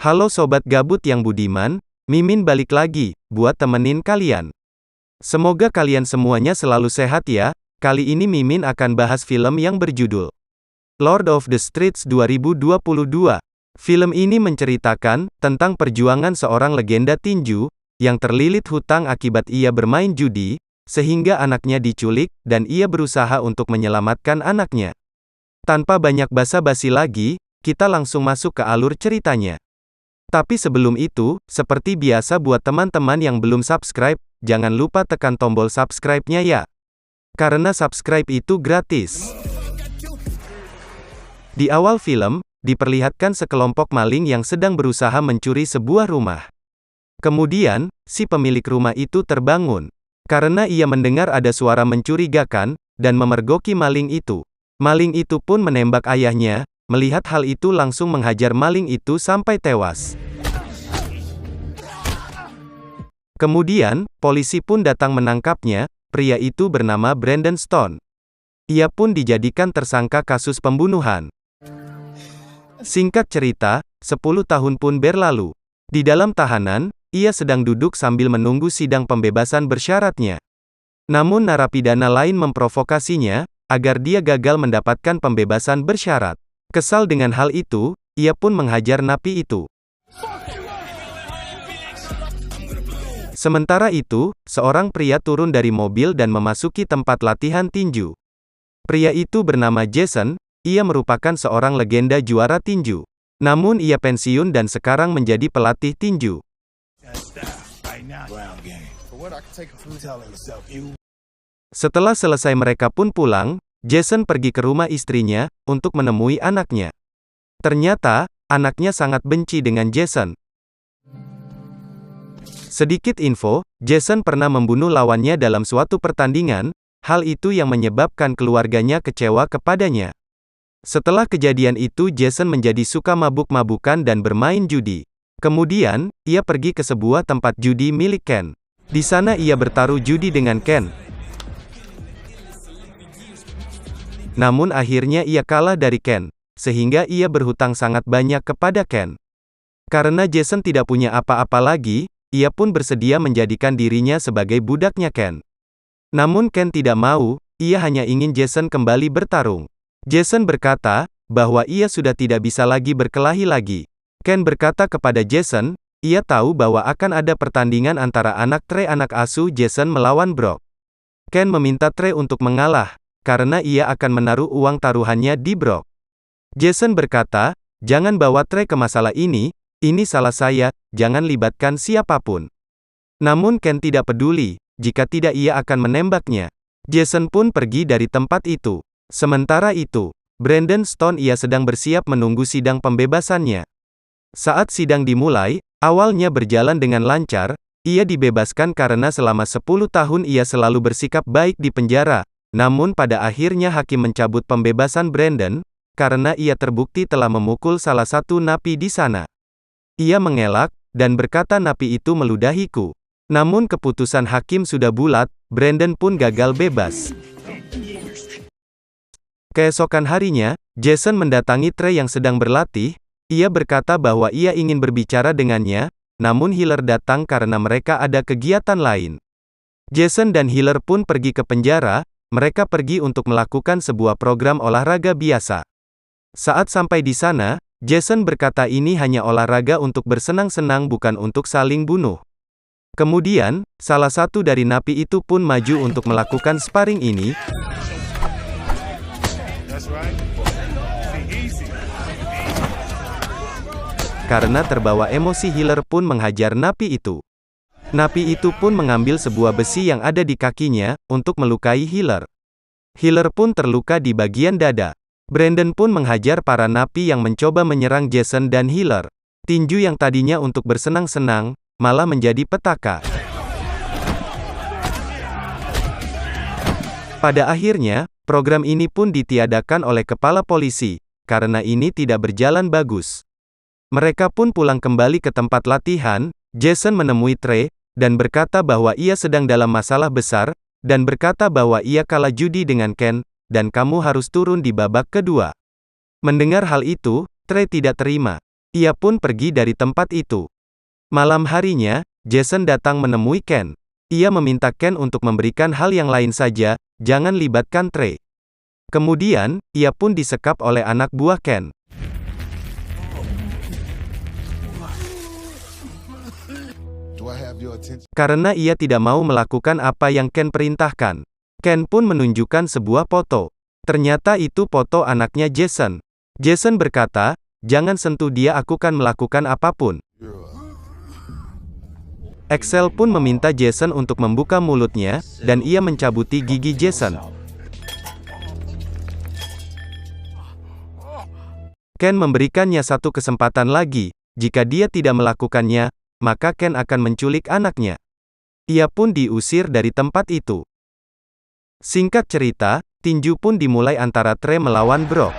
Halo sobat gabut yang budiman, Mimin balik lagi, buat temenin kalian. Semoga kalian semuanya selalu sehat ya. Kali ini Mimin akan bahas film yang berjudul Lord of the Streets 2022. Film ini menceritakan tentang perjuangan seorang legenda tinju yang terlilit hutang akibat ia bermain judi, sehingga anaknya diculik, dan ia berusaha untuk menyelamatkan anaknya. Tanpa banyak basa-basi lagi, kita langsung masuk ke alur ceritanya. Tapi sebelum itu, seperti biasa buat teman-teman yang belum subscribe, jangan lupa tekan tombol subscribe-nya ya. Karena subscribe itu gratis. Di awal film, diperlihatkan sekelompok maling yang sedang berusaha mencuri sebuah rumah. Kemudian, si pemilik rumah itu terbangun. Karena ia mendengar ada suara mencurigakan, dan memergoki maling itu. Maling itu pun menembak ayahnya. Melihat hal itu langsung menghajar maling itu sampai tewas. Kemudian, polisi pun datang menangkapnya. Pria itu bernama Brandon Stone. Ia pun dijadikan tersangka kasus pembunuhan. Singkat cerita, 10 tahun pun berlalu. Di dalam tahanan, ia sedang duduk sambil menunggu sidang pembebasan bersyaratnya. Namun narapidana lain memprovokasinya, agar dia gagal mendapatkan pembebasan bersyarat. Kesal dengan hal itu, ia pun menghajar napi itu. Sementara itu, seorang pria turun dari mobil dan memasuki tempat latihan tinju. Pria itu bernama Jason, ia merupakan seorang legenda juara tinju. Namun ia pensiun dan sekarang menjadi pelatih tinju. Setelah selesai mereka pun pulang, Jason pergi ke rumah istrinya, untuk menemui anaknya. Ternyata, anaknya sangat benci dengan Jason. Sedikit info, Jason pernah membunuh lawannya dalam suatu pertandingan, hal itu yang menyebabkan keluarganya kecewa kepadanya. Setelah kejadian itu Jason menjadi suka mabuk-mabukan dan bermain judi. Kemudian, ia pergi ke sebuah tempat judi milik Ken. Di sana ia bertaruh judi dengan Ken. Namun akhirnya ia kalah dari Ken, sehingga ia berhutang sangat banyak kepada Ken. Karena Jason tidak punya apa-apa lagi, ia pun bersedia menjadikan dirinya sebagai budaknya Ken. Namun Ken tidak mau, ia hanya ingin Jason kembali bertarung. Jason berkata, bahwa ia sudah tidak bisa lagi berkelahi lagi. Ken berkata kepada Jason, ia tahu bahwa akan ada pertandingan antara anak Trey anak asuh Jason melawan Brock. Ken meminta Trey untuk mengalah, karena ia akan menaruh uang taruhannya di Brock. Jason berkata, jangan bawa Trey ke masalah ini salah saya, jangan libatkan siapapun. Namun Ken tidak peduli, jika tidak ia akan menembaknya. Jason pun pergi dari tempat itu. Sementara itu, Brandon Stone ia sedang bersiap menunggu sidang pembebasannya. Saat sidang dimulai, awalnya berjalan dengan lancar, ia dibebaskan karena selama 10 tahun ia selalu bersikap baik di penjara. Namun pada akhirnya hakim mencabut pembebasan Brandon, karena ia terbukti telah memukul salah satu napi di sana. Ia mengelak, dan berkata napi itu meludahiku. Namun keputusan hakim sudah bulat, Brandon pun gagal bebas. Keesokan harinya, Jason mendatangi Trey yang sedang berlatih. Ia berkata bahwa ia ingin berbicara dengannya, namun Healer datang karena mereka ada kegiatan lain. Jason dan Healer pun pergi ke penjara. Mereka pergi untuk melakukan sebuah program olahraga biasa. Saat sampai di sana, Jason berkata ini hanya olahraga untuk bersenang-senang bukan untuk saling bunuh. Kemudian, salah satu dari napi itu pun maju untuk melakukan sparring ini. Karena terbawa emosi Healer pun menghajar napi itu. Napi itu pun mengambil sebuah besi yang ada di kakinya, untuk melukai Healer. Healer pun terluka di bagian dada. Brandon pun menghajar para napi yang mencoba menyerang Jason dan Healer. Tinju yang tadinya untuk bersenang-senang, malah menjadi petaka. Pada akhirnya, program ini pun ditiadakan oleh kepala polisi, karena ini tidak berjalan bagus. Mereka pun pulang kembali ke tempat latihan. Jason menemui Trey, dan berkata bahwa ia sedang dalam masalah besar, dan berkata bahwa ia kalah judi dengan Ken, dan kamu harus turun di babak kedua. Mendengar hal itu, Trey tidak terima. Ia pun pergi dari tempat itu. Malam harinya, Jason datang menemui Ken. Ia meminta Ken untuk memberikan hal yang lain saja, jangan libatkan Trey. Kemudian, ia pun disekap oleh anak buah Ken. Karena ia tidak mau melakukan apa yang Ken perintahkan. Ken pun menunjukkan sebuah foto. Ternyata itu foto anaknya Jason. Jason berkata, "Jangan sentuh dia, aku kan melakukan apapun." Axel pun meminta Jason untuk membuka mulutnya, dan ia mencabuti gigi Jason. Ken memberikannya satu kesempatan lagi. Jika dia tidak melakukannya, maka Ken akan menculik anaknya. Ia pun diusir dari tempat itu. Singkat cerita, tinju pun dimulai antara Trey melawan Brock.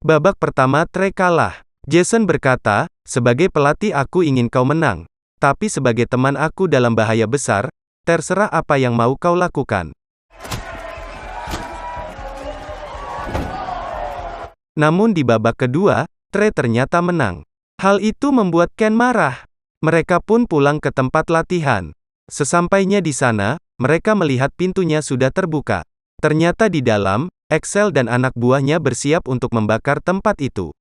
Babak pertama Trey kalah. Jason berkata, "Sebagai pelatih aku ingin kau menang. Tapi sebagai teman aku dalam bahaya besar, terserah apa yang mau kau lakukan." Namun di babak kedua, Trey ternyata menang. Hal itu membuat Ken marah. Mereka pun pulang ke tempat latihan. Sesampainya di sana, mereka melihat pintunya sudah terbuka. Ternyata di dalam, Axel dan anak buahnya bersiap untuk membakar tempat itu.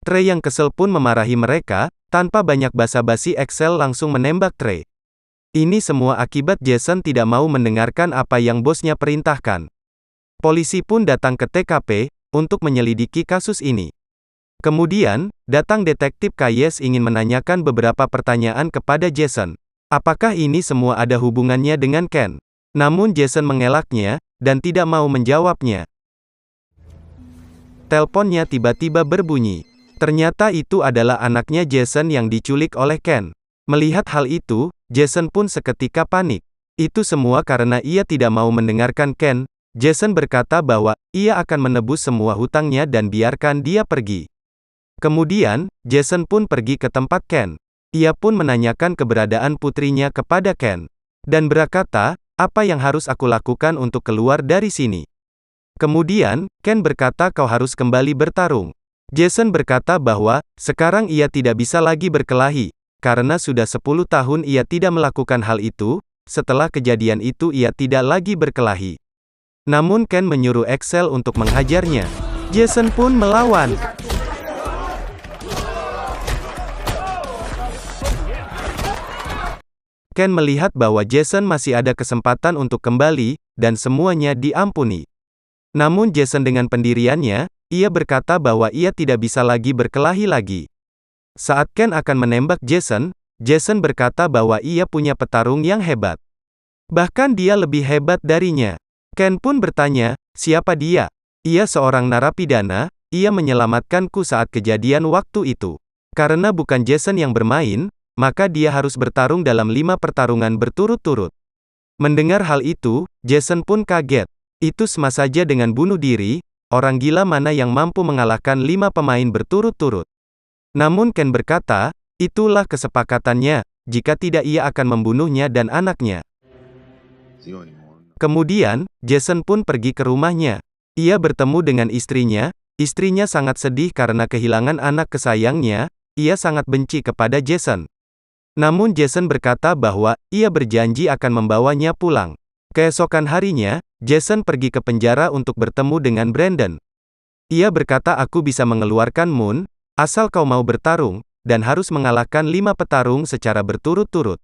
Trey yang kesel pun memarahi mereka, tanpa banyak basa-basi Axel langsung menembak Trey. Ini semua akibat Jason tidak mau mendengarkan apa yang bosnya perintahkan. Polisi pun datang ke TKP, untuk menyelidiki kasus ini. Kemudian, datang detektif Kayes ingin menanyakan beberapa pertanyaan kepada Jason. Apakah ini semua ada hubungannya dengan Ken? Namun Jason mengelaknya, dan tidak mau menjawabnya. Teleponnya tiba-tiba berbunyi. Ternyata itu adalah anaknya Jason yang diculik oleh Ken. Melihat hal itu, Jason pun seketika panik. Itu semua karena ia tidak mau mendengarkan Ken. Jason berkata bahwa ia akan menebus semua hutangnya dan biarkan dia pergi. Kemudian, Jason pun pergi ke tempat Ken. Ia pun menanyakan keberadaan putrinya kepada Ken. Dan berkata, "Apa yang harus aku lakukan untuk keluar dari sini?" Kemudian, Ken berkata kau harus kembali bertarung. Jason berkata bahwa, sekarang ia tidak bisa lagi berkelahi, karena sudah 10 tahun ia tidak melakukan hal itu, setelah kejadian itu ia tidak lagi berkelahi. Namun Ken menyuruh Axel untuk menghajarnya. Jason pun melawan. Ken melihat bahwa Jason masih ada kesempatan untuk kembali, dan semuanya diampuni. Namun Jason dengan pendiriannya, ia berkata bahwa ia tidak bisa lagi berkelahi lagi. Saat Ken akan menembak Jason, Jason berkata bahwa ia punya petarung yang hebat. Bahkan dia lebih hebat darinya. Ken pun bertanya, siapa dia? Ia seorang narapidana, ia menyelamatkanku saat kejadian waktu itu. Karena bukan Jason yang bermain, maka dia harus bertarung dalam 5 pertarungan berturut-turut. Mendengar hal itu, Jason pun kaget. Itu sama saja dengan bunuh diri, orang gila mana yang mampu mengalahkan 5 pemain berturut-turut. Namun Ken berkata, itulah kesepakatannya, jika tidak ia akan membunuhnya dan anaknya. Kemudian, Jason pun pergi ke rumahnya. Ia bertemu dengan istrinya sangat sedih karena kehilangan anak kesayangnya, ia sangat benci kepada Jason. Namun Jason berkata bahwa, ia berjanji akan membawanya pulang. Keesokan harinya, Jason pergi ke penjara untuk bertemu dengan Brandon. Ia berkata aku bisa mengeluarkan Moon, asal kau mau bertarung, dan harus mengalahkan 5 petarung secara berturut-turut.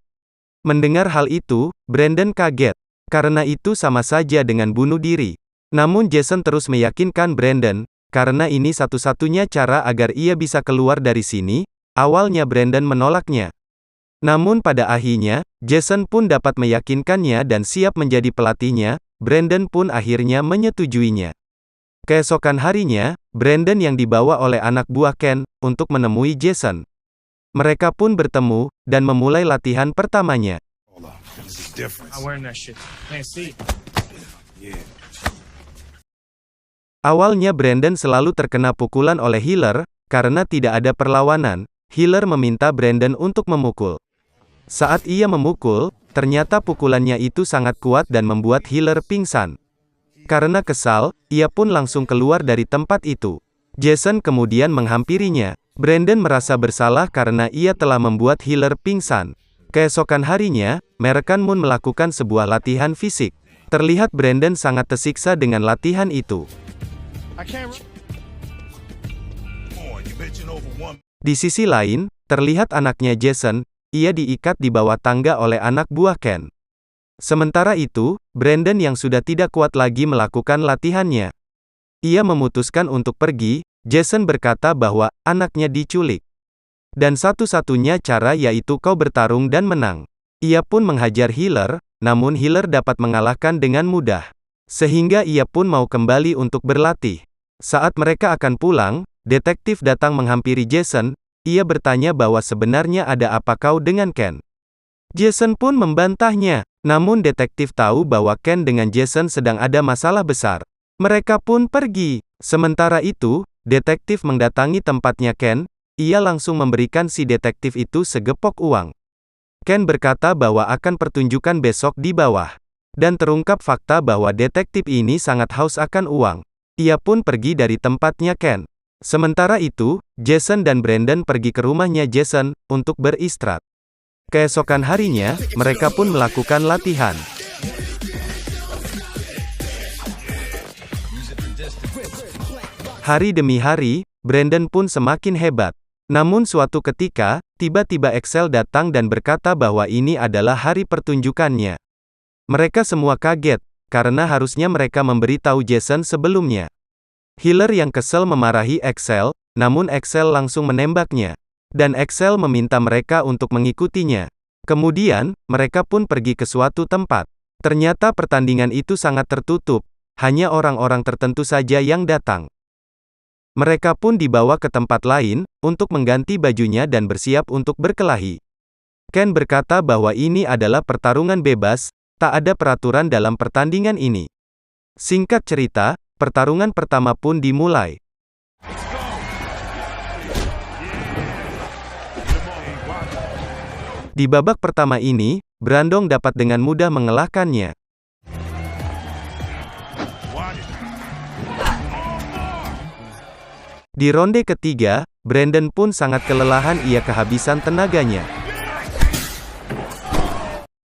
Mendengar hal itu, Brandon kaget. Karena itu sama saja dengan bunuh diri. Namun Jason terus meyakinkan Brandon, karena ini satu-satunya cara agar ia bisa keluar dari sini. Awalnya Brandon menolaknya. Namun pada akhirnya, Jason pun dapat meyakinkannya dan siap menjadi pelatihnya. Brandon pun akhirnya menyetujuinya. Keesokan harinya, Brandon yang dibawa oleh anak buah Ken, untuk menemui Jason. Mereka pun bertemu, dan memulai latihan pertamanya. Awalnya Brandon selalu terkena pukulan oleh Healer, karena tidak ada perlawanan. Healer meminta Brandon untuk memukul. Saat ia memukul, ternyata pukulannya itu sangat kuat dan membuat Healer pingsan. Karena kesal, ia pun langsung keluar dari tempat itu. Jason kemudian menghampirinya. Brandon merasa bersalah karena ia telah membuat Healer pingsan. Keesokan harinya, American Moon melakukan sebuah latihan fisik. Terlihat Brandon sangat tersiksa dengan latihan itu. Di sisi lain, terlihat anaknya Jason, ia diikat di bawah tangga oleh anak buah Ken. Sementara itu, Brandon yang sudah tidak kuat lagi melakukan latihannya. Ia memutuskan untuk pergi. Jason berkata bahwa anaknya diculik. Dan satu-satunya cara yaitu kau bertarung dan menang. Ia pun menghajar Healer, namun Healer dapat mengalahkan dengan mudah. Sehingga ia pun mau kembali untuk berlatih. Saat mereka akan pulang, detektif datang menghampiri Jason. Ia bertanya bahwa sebenarnya ada apa kau dengan Ken. Jason pun membantahnya. Namun detektif tahu bahwa Ken dengan Jason sedang ada masalah besar. Mereka pun pergi. Sementara itu, detektif mendatangi tempatnya Ken. Ia langsung memberikan si detektif itu segepok uang. Ken berkata bahwa akan pertunjukan besok di bawah. Dan terungkap fakta bahwa detektif ini sangat haus akan uang. Ia pun pergi dari tempatnya Ken. Sementara itu, Jason dan Brandon pergi ke rumahnya Jason untuk beristirahat. Keesokan harinya, mereka pun melakukan latihan. Hari demi hari, Brandon pun semakin hebat. Namun suatu ketika, tiba-tiba Excel datang dan berkata bahwa ini adalah hari pertunjukannya. Mereka semua kaget, karena harusnya mereka memberitahu Jason sebelumnya. Healer yang kesal memarahi Excel, namun Excel langsung menembaknya. Dan Excel meminta mereka untuk mengikutinya. Kemudian, mereka pun pergi ke suatu tempat. Ternyata pertandingan itu sangat tertutup, hanya orang-orang tertentu saja yang datang. Mereka pun dibawa ke tempat lain, untuk mengganti bajunya dan bersiap untuk berkelahi. Ken berkata bahwa ini adalah pertarungan bebas, tak ada peraturan dalam pertandingan ini. Singkat cerita, pertarungan pertama pun dimulai. Di babak pertama ini, Brandon dapat dengan mudah mengalahkannya. Di ronde ketiga, Brandon pun sangat kelelahan, ia kehabisan tenaganya.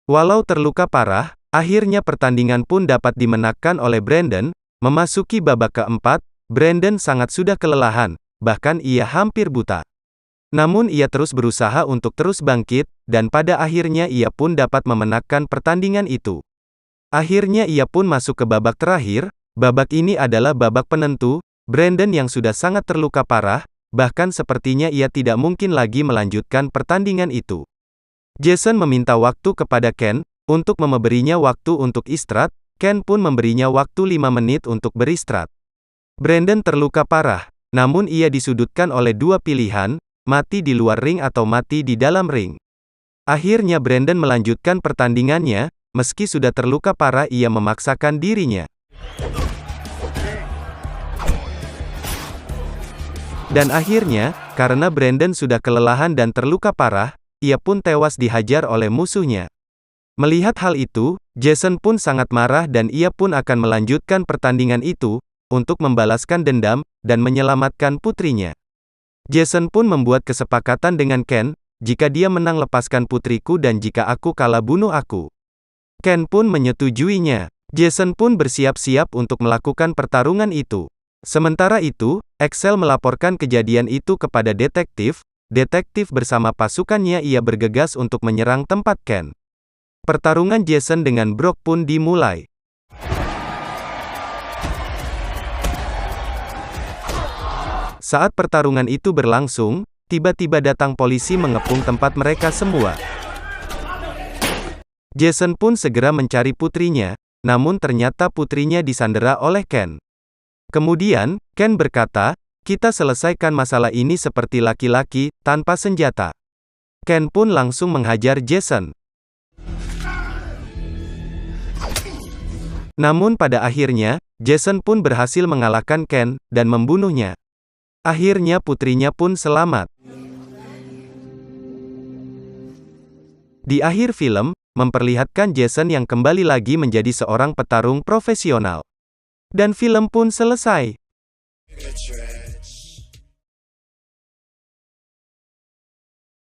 Walau terluka parah, akhirnya pertandingan pun dapat dimenangkan oleh Brandon. Memasuki babak keempat, Brandon sangat sudah kelelahan, bahkan ia hampir buta. Namun ia terus berusaha untuk terus bangkit, dan pada akhirnya ia pun dapat memenangkan pertandingan itu. Akhirnya ia pun masuk ke babak terakhir. Babak ini adalah babak penentu. Brandon yang sudah sangat terluka parah, bahkan sepertinya ia tidak mungkin lagi melanjutkan pertandingan itu. Jason meminta waktu kepada Ken, untuk memberinya waktu untuk istirahat. Ken pun memberinya waktu 5 menit untuk beristirahat. Brandon terluka parah, namun ia disudutkan oleh dua pilihan, mati di luar ring atau mati di dalam ring. Akhirnya Brandon melanjutkan pertandingannya, meski sudah terluka parah ia memaksakan dirinya. Dan akhirnya, karena Brandon sudah kelelahan dan terluka parah, ia pun tewas dihajar oleh musuhnya. Melihat hal itu, Jason pun sangat marah dan ia pun akan melanjutkan pertandingan itu, untuk membalaskan dendam, dan menyelamatkan putrinya. Jason pun membuat kesepakatan dengan Ken, jika dia menang lepaskan putriku dan jika aku kalah bunuh aku. Ken pun menyetujuinya. Jason pun bersiap-siap untuk melakukan pertarungan itu. Sementara itu, Excel melaporkan kejadian itu kepada detektif. Detektif bersama pasukannya ia bergegas untuk menyerang tempat Ken. Pertarungan Jason dengan Brock pun dimulai. Saat pertarungan itu berlangsung, tiba-tiba datang polisi mengepung tempat mereka semua. Jason pun segera mencari putrinya, namun ternyata putrinya disandera oleh Ken. Kemudian, Ken berkata, kita selesaikan masalah ini seperti laki-laki, tanpa senjata. Ken pun langsung menghajar Jason. Namun pada akhirnya, Jason pun berhasil mengalahkan Ken, dan membunuhnya. Akhirnya putrinya pun selamat. Di akhir film, memperlihatkan Jason yang kembali lagi menjadi seorang petarung profesional. Dan film pun selesai.